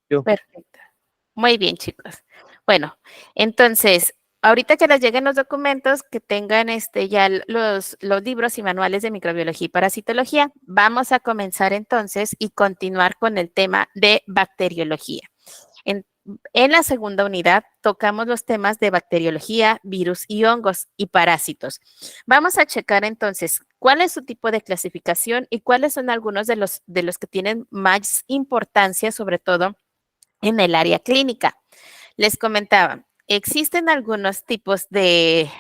Yo. Perfecto. Muy bien, chicos. Bueno, entonces, ahorita que les lleguen los documentos, que tengan ya los libros y manuales de microbiología y parasitología, vamos a comenzar entonces y continuar con el tema de bacteriología. En, en la segunda unidad tocamos los temas de bacteriología, virus y hongos y parásitos. Vamos a checar entonces cuál es su tipo de clasificación y cuáles son algunos de los que tienen más importancia, sobre todo en el área clínica. Les comentaba, existen algunos tipos de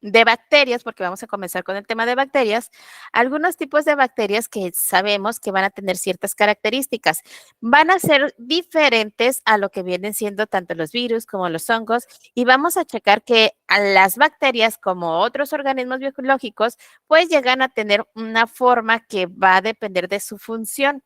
bacterias, porque vamos a comenzar con el tema de bacterias, algunos tipos de bacterias que sabemos que van a tener ciertas características. Van a ser diferentes a lo que vienen siendo tanto los virus como los hongos y vamos a checar que a las bacterias como otros organismos biológicos pues llegan a tener una forma que va a depender de su función.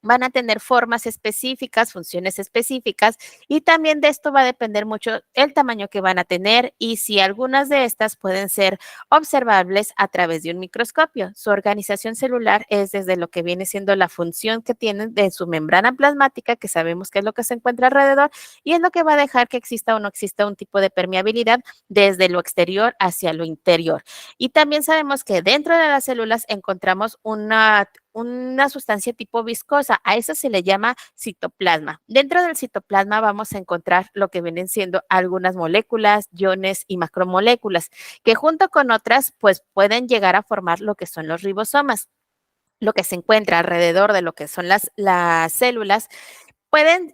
Van a tener formas específicas, funciones específicas y también de esto va a depender mucho el tamaño que van a tener y si algunas de estas pueden ser observables a través de un microscopio. Su organización celular es desde lo que viene siendo la función que tienen de su membrana plasmática, que sabemos que es lo que se encuentra alrededor y es lo que va a dejar que exista o no exista un tipo de permeabilidad desde lo exterior hacia lo interior. Y también sabemos que dentro de las células encontramos una sustancia tipo viscosa, a eso se le llama citoplasma. Dentro del citoplasma vamos a encontrar lo que vienen siendo algunas moléculas, iones y macromoléculas, que junto con otras pues pueden llegar a formar lo que son los ribosomas. Lo que se encuentra alrededor de lo que son las células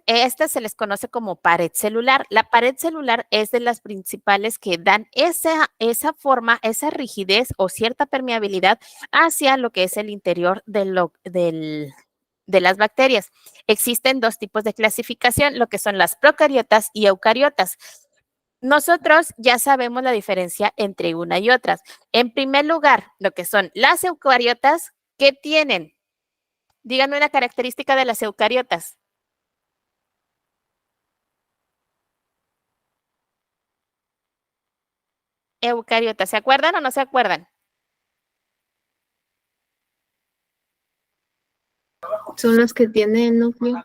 estas se les conoce como pared celular. La pared celular es de las principales que dan esa forma, esa rigidez o cierta permeabilidad hacia lo que es el interior de las bacterias. Existen dos tipos de clasificación, lo que son las procariotas y eucariotas. Nosotros ya sabemos la diferencia entre una y otra. En primer lugar, lo que son las eucariotas, ¿qué tienen? Díganme una característica de las eucariotas. Eucariotas, ¿se acuerdan o no se acuerdan? Son los que tienen núcleo.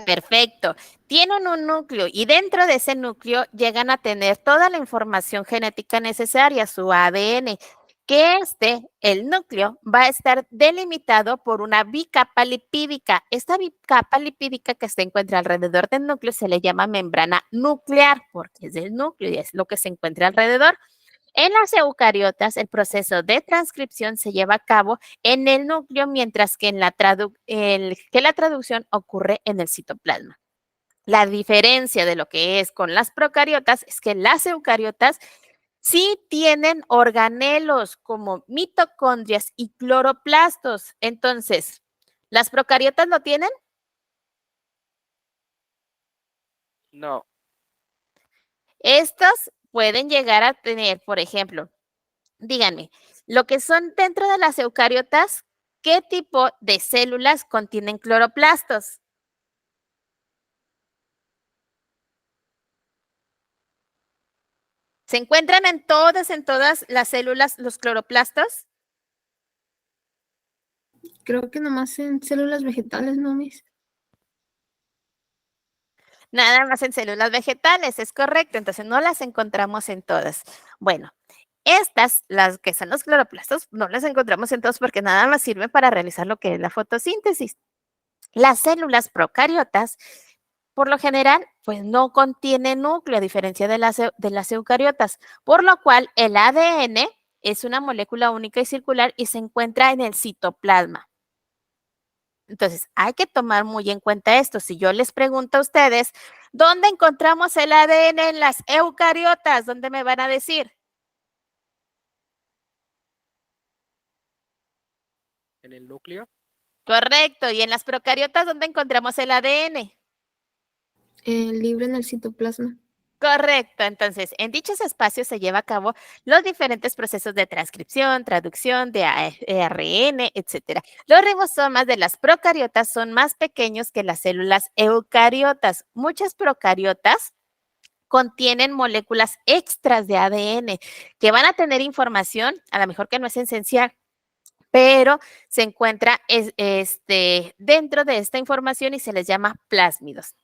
Perfecto. Tienen un núcleo y dentro de ese núcleo llegan a tener toda la información genética necesaria, su ADN, que el núcleo, va a estar delimitado por una bicapa lipídica. Esta bicapa lipídica que se encuentra alrededor del núcleo se le llama membrana nuclear, porque es del núcleo y es lo que se encuentra alrededor. En las eucariotas, el proceso de transcripción se lleva a cabo en el núcleo, mientras que, la traducción ocurre en el citoplasma. La diferencia de lo que es con las procariotas es que las eucariotas sí tienen organelos como mitocondrias y cloroplastos. Entonces, ¿las procariotas lo tienen? No. Estos pueden llegar a tener, por ejemplo, díganme, lo que son dentro de las eucariotas, ¿qué tipo de células contienen cloroplastos? ¿Se encuentran en todas las células los cloroplastos? Creo que nomás en células vegetales, ¿no, Miss? Nada más en células vegetales, es correcto. Entonces no las encontramos en todas. Bueno, estas, las que son los cloroplastos, no las encontramos en todos porque nada más sirven para realizar lo que es la fotosíntesis. Las células procariotas, por lo general, pues no contienen núcleo, a diferencia de las eucariotas, por lo cual el ADN es una molécula única y circular y se encuentra en el citoplasma. Entonces, hay que tomar muy en cuenta esto. Si yo les pregunto a ustedes, ¿dónde encontramos el ADN en las eucariotas? ¿Dónde me van a decir? En el núcleo. Correcto. ¿Y en las procariotas dónde encontramos el ADN? Libre en el citoplasma. Correcto. Entonces, en dichos espacios se lleva a cabo los diferentes procesos de transcripción, traducción de ARN, etcétera. Los ribosomas de las procariotas son más pequeños que las células eucariotas. Muchas procariotas contienen moléculas extras de ADN que van a tener información, a lo mejor que no es esencial, pero se encuentra dentro de esta información y se les llama plásmidos.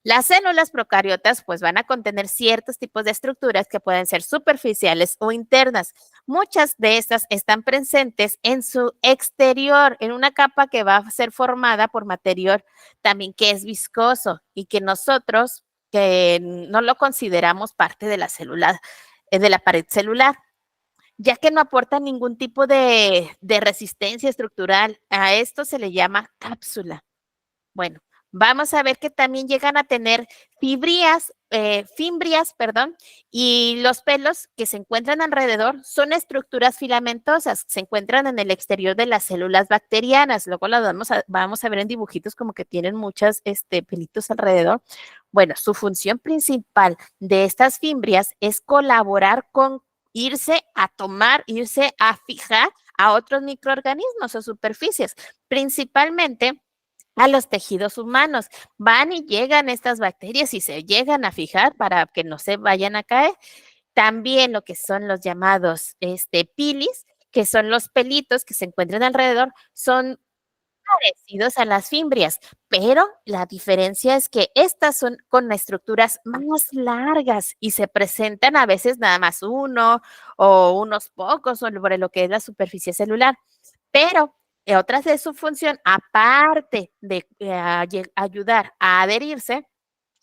Las células procariotas pues van a contener ciertos tipos de estructuras que pueden ser superficiales o internas. Muchas de estas están presentes en su exterior, en una capa que va a ser formada por material también que es viscoso y que nosotros que no lo consideramos parte de la célula, de la pared celular, ya que no aporta ningún tipo de resistencia estructural. A esto se le llama cápsula. Bueno, vamos a ver que también llegan a tener fimbrias, perdón, y los pelos que se encuentran alrededor son estructuras filamentosas, se encuentran en el exterior de las células bacterianas. Luego las vamos a ver en dibujitos como que tienen muchos pelitos alrededor. Bueno, su función principal de estas fimbrias es colaborar con irse a fijar a otros microorganismos o superficies, principalmente a los tejidos humanos. Van y llegan estas bacterias y se llegan a fijar para que no se vayan a caer. También lo que son los llamados pilis, que son los pelitos que se encuentran alrededor, son parecidos a las fimbrias, pero la diferencia es que estas son con estructuras más largas y se presentan a veces nada más uno o unos pocos sobre lo que es la superficie celular, pero otras de su función, aparte de ayudar a adherirse,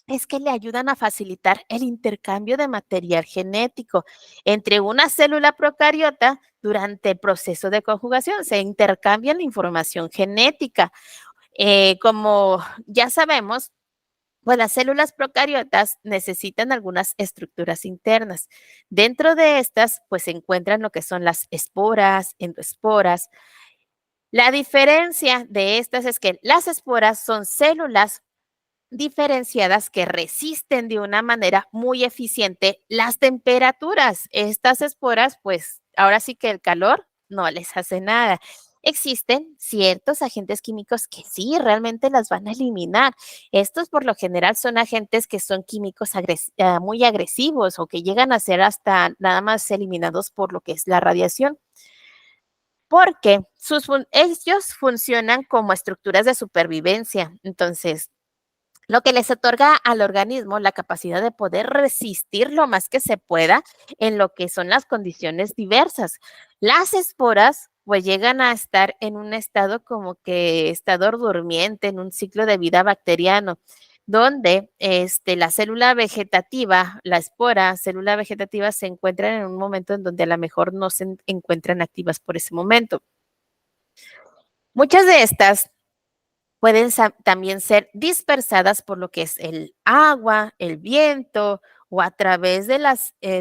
es que le ayudan a facilitar el intercambio de material genético entre una célula procariota durante el proceso de conjugación. Se intercambian la información genética. Como ya sabemos, pues las células procariotas necesitan algunas estructuras internas. Dentro de estas, pues se encuentran lo que son las esporas, endoesporas. La diferencia de estas es que las esporas son células diferenciadas que resisten de una manera muy eficiente las temperaturas. Estas esporas, pues ahora sí que el calor no les hace nada. Existen ciertos agentes químicos que sí, realmente las van a eliminar. Estos por lo general son agentes que son químicos muy agresivos o que llegan a ser hasta nada más eliminados por lo que es la radiación, porque ellos funcionan como estructuras de supervivencia. Entonces, lo que les otorga al organismo la capacidad de poder resistir lo más que se pueda en lo que son las condiciones diversas. Las esporas pues llegan a estar en un estado como que estado durmiente, en un ciclo de vida bacteriano, donde la célula vegetativa, la espora, célula vegetativa, se encuentran en un momento en donde a lo mejor no se encuentran activas por ese momento. Muchas de estas pueden también ser dispersadas por lo que es el agua, el viento o a través de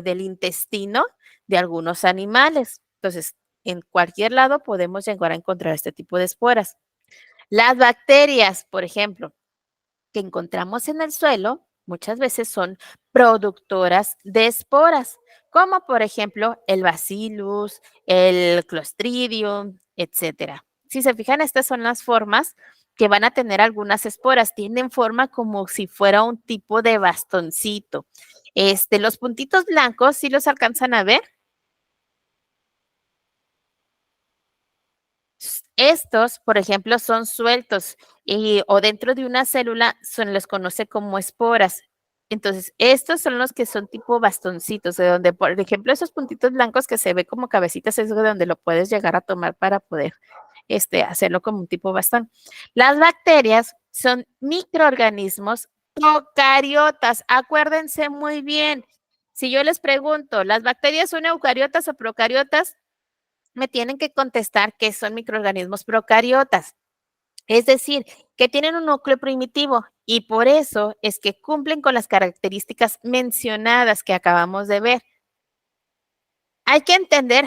del intestino de algunos animales. Entonces, en cualquier lado podemos llegar a encontrar este tipo de esporas. Las bacterias, por ejemplo, que encontramos en el suelo, muchas veces son productoras de esporas, como por ejemplo el Bacillus, el Clostridium, etcétera. Si se fijan, estas son las formas que van a tener algunas esporas. Tienen forma como si fuera un tipo de bastoncito. Los puntitos blancos, ¿sí los alcanzan a ver? Estos, por ejemplo, son sueltos o dentro de una célula se les conoce como esporas. Entonces, estos son los que son tipo bastoncitos, de donde, por ejemplo, esos puntitos blancos que se ve como cabecitas, es de donde lo puedes llegar a tomar para poder hacerlo como un tipo bastón. Las bacterias son microorganismos procariotas. Acuérdense muy bien. Si yo les pregunto, ¿las bacterias son eucariotas o procariotas? Me tienen que contestar que son microorganismos procariotas. Es decir, que tienen un núcleo primitivo y por eso es que cumplen con las características mencionadas que acabamos de ver. Hay que entender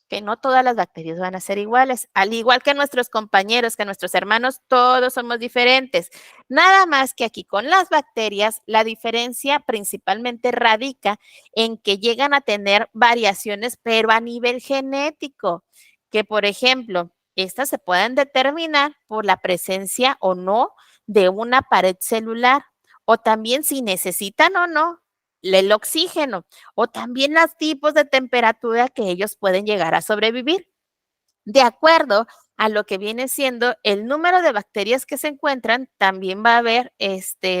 que no todas las bacterias van a ser iguales, al igual que nuestros compañeros, que nuestros hermanos, todos somos diferentes. Nada más que aquí con las bacterias, la diferencia principalmente radica en que llegan a tener variaciones, pero a nivel genético, que por ejemplo, estas se pueden determinar por la presencia o no de una pared celular, o también si necesitan o no el oxígeno, o también los tipos de temperatura que ellos pueden llegar a sobrevivir. De acuerdo a lo que viene siendo el número de bacterias que se encuentran, también va a haber,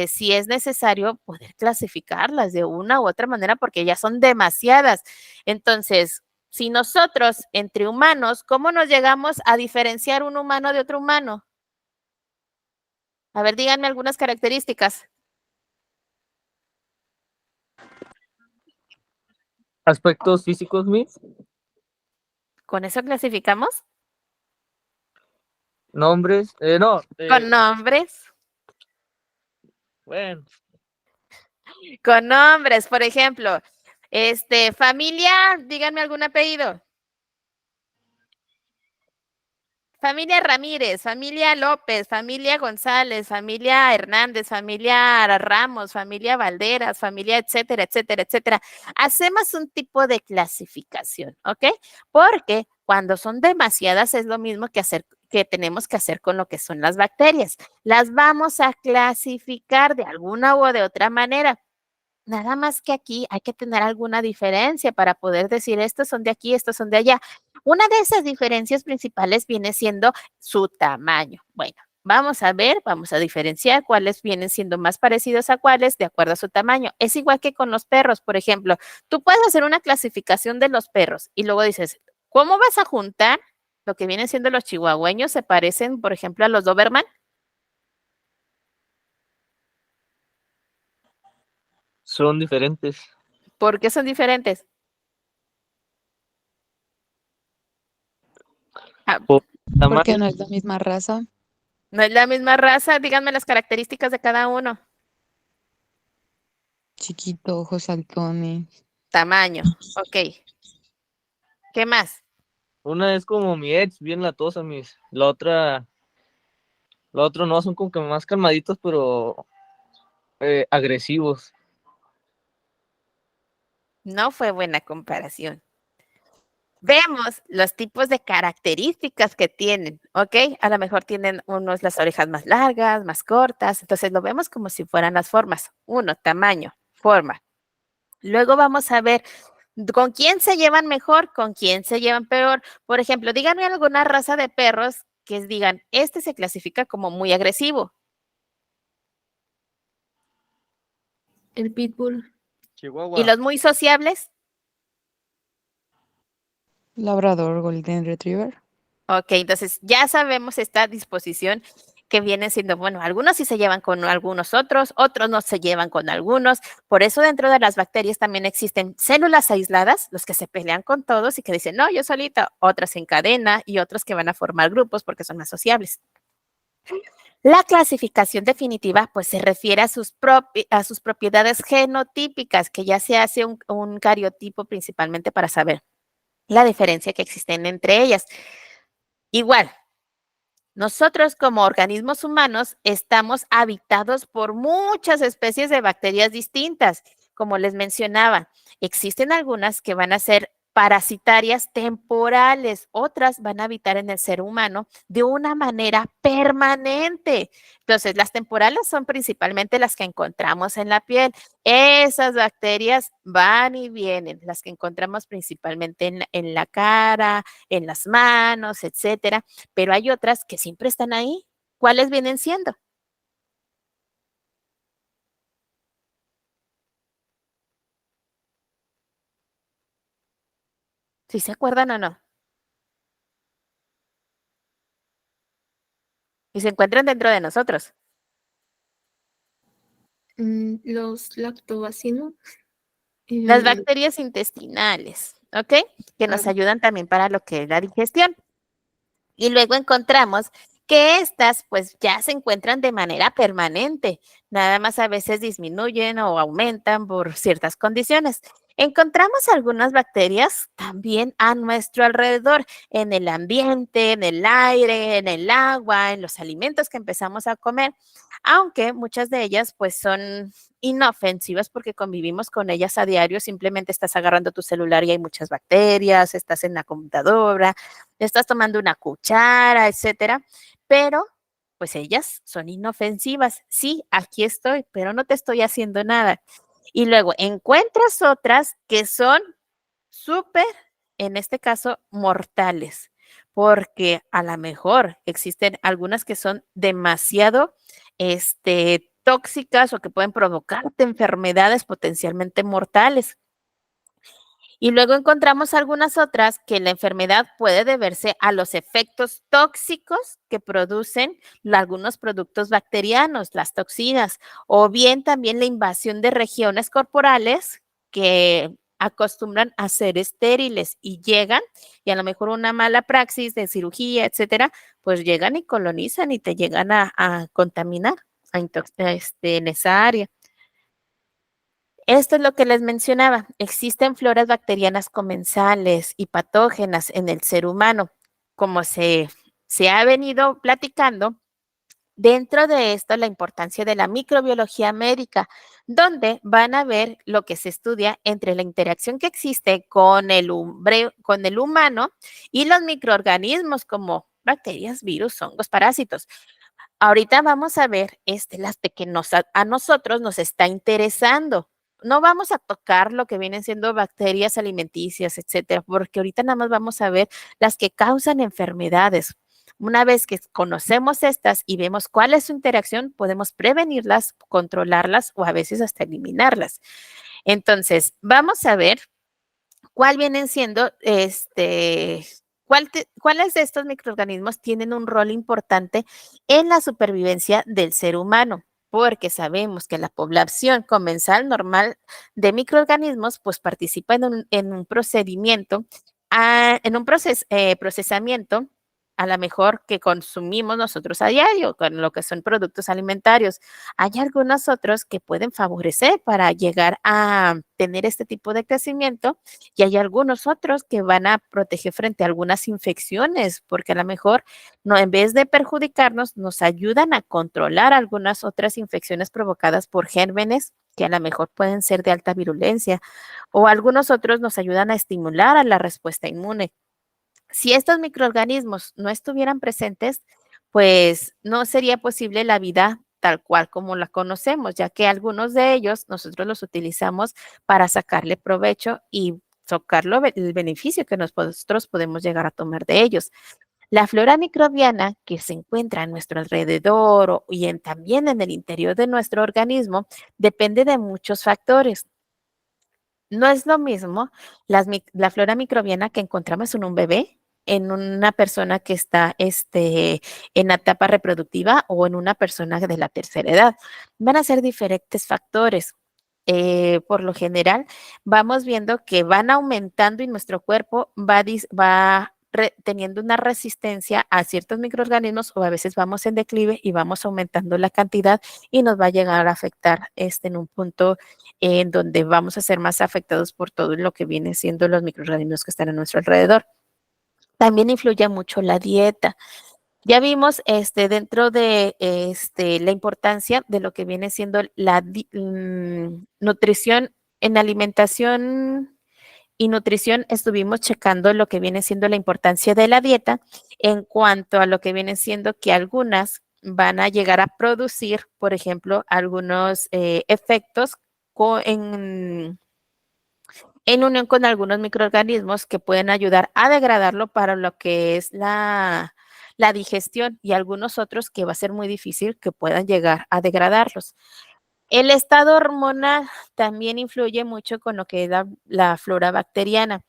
si es necesario, poder clasificarlas de una u otra manera porque ya son demasiadas. Entonces, si nosotros, entre humanos, ¿cómo nos llegamos a diferenciar un humano de otro humano? A ver, díganme algunas características. Aspectos físicos, Miss. ¿Con eso clasificamos? Nombres. No. Con nombres. Bueno. Con nombres, por ejemplo. Familia, díganme algún apellido. Familia Ramírez, familia López, familia González, familia Hernández, familia Ramos, familia Valderas, familia etcétera, etcétera, etcétera. Hacemos un tipo de clasificación, ¿ok? Porque cuando son demasiadas es lo mismo que tenemos que hacer con lo que son las bacterias. Las vamos a clasificar de alguna u de otra manera. Nada más que aquí hay que tener alguna diferencia para poder decir estos son de aquí, estos son de allá. Una de esas diferencias principales viene siendo su tamaño. Bueno, vamos a ver, vamos a diferenciar cuáles vienen siendo más parecidos a cuáles de acuerdo a su tamaño. Es igual que con los perros, por ejemplo. Tú puedes hacer una clasificación de los perros y luego dices, ¿cómo vas a juntar lo que vienen siendo los chihuahueños? ¿Se parecen, por ejemplo, a los Doberman? Son diferentes. ¿Por qué son diferentes? Ah, Por Porque tamaño. no es la misma raza. no es la misma raza, díganme las características de cada uno. Chiquito, ojos saltones. Tamaño, ok. ¿Qué más? Una es como mi ex, bien latosa, Miss. La otra no, son como que más calmaditos, pero agresivos. No fue buena comparación. Vemos los tipos de características que tienen, ¿ok? A lo mejor tienen unos las orejas más largas, más cortas, entonces lo vemos como si fueran las formas. Uno, tamaño, forma. Luego vamos a ver con quién se llevan mejor, con quién se llevan peor. Por ejemplo, díganme alguna raza de perros que digan, este se clasifica como muy agresivo. El pitbull. Chihuahua. ¿Y los muy sociables? Labrador, Golden Retriever. Ok, entonces ya sabemos esta disposición que viene siendo, bueno, algunos sí se llevan con algunos otros, otros no se llevan con algunos. Por eso dentro de las bacterias también existen células aisladas, los que se pelean con todos y que dicen, no, yo solita, otras en cadena y otros que van a formar grupos porque son más sociables. La clasificación definitiva, pues se refiere a sus propiedades genotípicas, que ya se hace un cariotipo principalmente para saber la diferencia que existen entre ellas. Igual, nosotros como organismos humanos estamos habitados por muchas especies de bacterias distintas. Como les mencionaba, existen algunas que van a ser parasitarias temporales, otras van a habitar en el ser humano de una manera permanente. Entonces, las temporales son principalmente las que encontramos en la piel. Esas bacterias van y vienen, las que encontramos principalmente en la cara, en las manos, etcétera, pero hay otras que siempre están ahí. ¿Cuáles vienen siendo? ¿Sí se acuerdan o no? Y se encuentran dentro de nosotros. Los lactobacilos. Las bacterias intestinales, ¿ok? Que nos ayudan también para lo que es la digestión. Y luego encontramos que estas pues ya se encuentran de manera permanente, nada más a veces disminuyen o aumentan por ciertas condiciones. Encontramos algunas bacterias también a nuestro alrededor, en el ambiente, en el aire, en el agua, en los alimentos que empezamos a comer, aunque muchas de ellas pues son inofensivas porque convivimos con ellas a diario, simplemente estás agarrando tu celular y hay muchas bacterias, estás en la computadora, estás tomando una cuchara, etcétera, pero pues ellas son inofensivas. Sí, aquí estoy, pero no te estoy haciendo nada. Y luego encuentras otras que son súper, en este caso, mortales. porque a lo mejor existen algunas que son demasiado tóxicas o que pueden provocarte enfermedades potencialmente mortales. Y luego encontramos algunas otras que la enfermedad puede deberse a los efectos tóxicos que producen algunos productos bacterianos, las toxinas, o bien también la invasión de regiones corporales que acostumbran a ser estériles y llegan, y a lo mejor una mala praxis de cirugía, etcétera, pues llegan y colonizan y te llegan a contaminar en esa área. Esto es lo que les mencionaba. Existen floras bacterianas comensales y patógenas en el ser humano. Como se ha venido platicando, dentro de esto la importancia de la microbiología médica, donde van a ver lo que se estudia entre la interacción que existe con el humano y los microorganismos como bacterias, virus, hongos, parásitos. Ahorita vamos a ver las que a nosotros nos está interesando. No vamos a tocar lo que vienen siendo bacterias alimenticias, etcétera, porque ahorita nada más vamos a ver las que causan enfermedades. Una vez que conocemos estas y vemos cuál es su interacción, podemos prevenirlas, controlarlas o a veces hasta eliminarlas. Entonces, vamos a ver cuál vienen siendo ¿cuáles de estos microorganismos tienen un rol importante en la supervivencia del ser humano? Porque sabemos que la población comensal normal de microorganismos pues participa en un procedimiento, en un procesamiento a lo mejor que consumimos nosotros a diario, con lo que son productos alimentarios. Hay algunos otros que pueden favorecer para llegar a tener este tipo de crecimiento y hay algunos otros que van a proteger frente a algunas infecciones, porque a lo mejor no, en vez de perjudicarnos, nos ayudan a controlar algunas otras infecciones provocadas por gérmenes que a lo mejor pueden ser de alta virulencia, o algunos otros nos ayudan a estimular a la respuesta inmune. Si estos microorganismos no estuvieran presentes, pues no sería posible la vida tal cual como la conocemos, ya que algunos de ellos nosotros los utilizamos para sacarle provecho y tocarlo el beneficio que nosotros podemos llegar a tomar de ellos. La flora microbiana que se encuentra en nuestro alrededor también en el interior de nuestro organismo depende de muchos factores. No es lo mismo la flora microbiana que encontramos en un bebé, en una persona que está en la etapa reproductiva o en una persona de la tercera edad. Van a ser diferentes factores. Por lo general, vamos viendo que van aumentando y nuestro cuerpo va teniendo una resistencia a ciertos microorganismos o a veces vamos en declive y vamos aumentando la cantidad y nos va a llegar a afectar en un punto en donde vamos a ser más afectados por todo lo que viene siendo los microorganismos que están a nuestro alrededor. También influye mucho la dieta. Ya vimos dentro de la importancia de lo que viene siendo la nutrición en alimentación y nutrición. Estuvimos checando lo que viene siendo la importancia de la dieta en cuanto a lo que viene siendo que algunas van a llegar a producir, por ejemplo, algunos efectos en unión con algunos microorganismos que pueden ayudar a degradarlo para lo que es la digestión y algunos otros que va a ser muy difícil que puedan llegar a degradarlos. El estado hormonal también influye mucho con lo que es la flora bacteriana.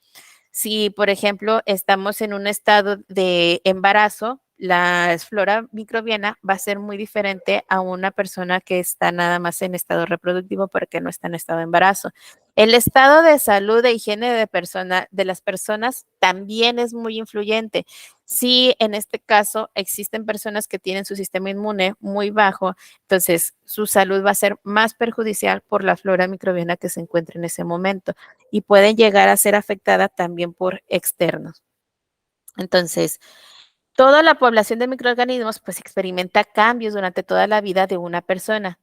Si, por ejemplo, estamos en un estado de embarazo, la flora microbiana va a ser muy diferente a una persona que está nada más en estado reproductivo porque no está en estado de embarazo. El estado de salud e higiene de las personas también es muy influyente. Si en este caso existen personas que tienen su sistema inmune muy bajo, entonces su salud va a ser más perjudicial por la flora microbiana que se encuentra en ese momento y pueden llegar a ser afectada también por externos. Entonces, toda la población de microorganismos pues experimenta cambios durante toda la vida de una persona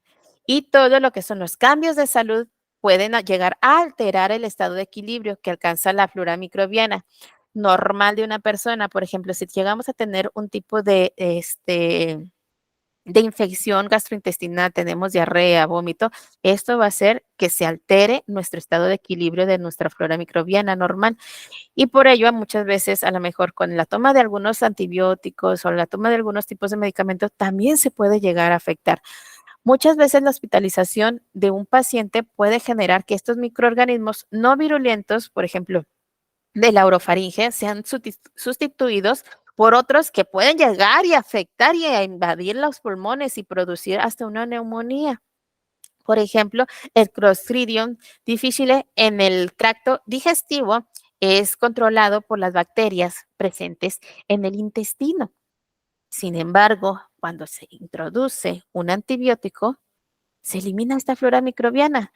y todo lo que son los cambios de salud pueden llegar a alterar el estado de equilibrio que alcanza la flora microbiana normal de una persona. Por ejemplo, si llegamos a tener un tipo de de infección gastrointestinal, tenemos diarrea, vómito, esto va a hacer que se altere nuestro estado de equilibrio de nuestra flora microbiana normal. Y por ello, muchas veces, a lo mejor con la toma de algunos antibióticos o la toma de algunos tipos de medicamentos, también se puede llegar a afectar. Muchas veces la hospitalización de un paciente puede generar que estos microorganismos no virulentos, por ejemplo, de la orofaringe, sean sustituidos por otros que pueden llegar y afectar y a invadir los pulmones y producir hasta una neumonía. Por ejemplo, el Clostridium difficile en el tracto digestivo es controlado por las bacterias presentes en el intestino. Sin embargo, cuando se introduce un antibiótico, se elimina esta flora microbiana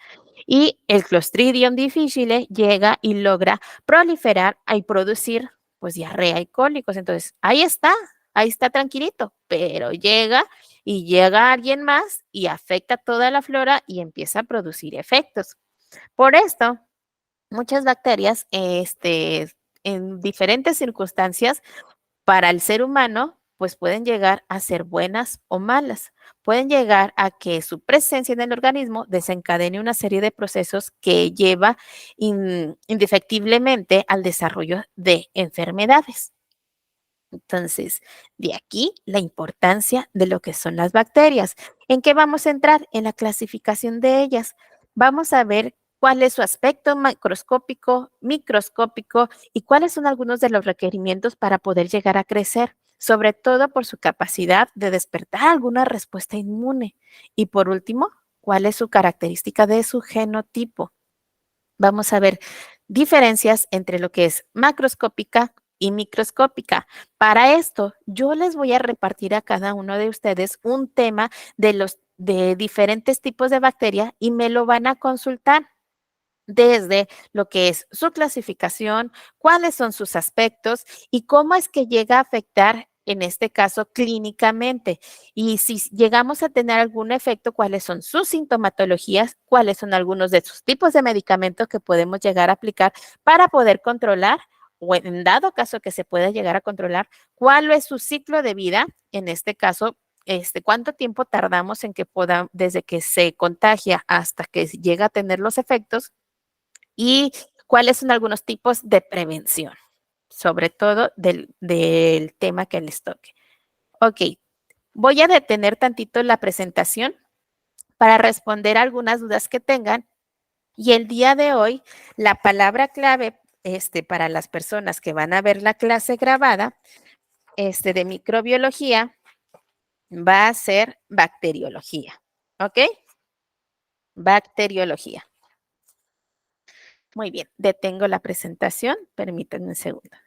y el Clostridium difficile llega y logra proliferar y producir pues diarrea y cólicos. Entonces, ahí está tranquilito, pero llega alguien más y afecta toda la flora y empieza a producir efectos. Por esto, muchas bacterias, en diferentes circunstancias, para el ser humano, pues pueden llegar a ser buenas o malas. Pueden llegar a que su presencia en el organismo desencadene una serie de procesos que lleva indefectiblemente al desarrollo de enfermedades. Entonces, de aquí la importancia de lo que son las bacterias. ¿En qué vamos a entrar? En la clasificación de ellas. Vamos a ver cuál es su aspecto macroscópico, microscópico y cuáles son algunos de los requerimientos para poder llegar a crecer, sobre todo por su capacidad de despertar alguna respuesta inmune. Y por último, cuál es su característica de su genotipo. Vamos a ver diferencias entre lo que es macroscópica y microscópica. Para esto, yo les voy a repartir a cada uno de ustedes un tema de diferentes tipos de bacteria y me lo van a consultar desde lo que es su clasificación, cuáles son sus aspectos y cómo es que llega a afectar, en este caso, clínicamente. Y si llegamos a tener algún efecto, cuáles son sus sintomatologías, cuáles son algunos de sus tipos de medicamentos que podemos llegar a aplicar para poder controlar o en dado caso que se pueda llegar a controlar, cuál es su ciclo de vida, en este caso, cuánto tiempo tardamos en que desde que se contagia hasta que llega a tener los efectos y cuáles son algunos tipos de prevención, sobre todo del tema que les toque. Ok, voy a detener tantito la presentación para responder algunas dudas que tengan. Y el día de hoy, la palabra clave para las personas que van a ver la clase grabada de microbiología va a ser bacteriología. ¿Ok? Bacteriología. Muy bien, detengo la presentación. Permítanme un segundo.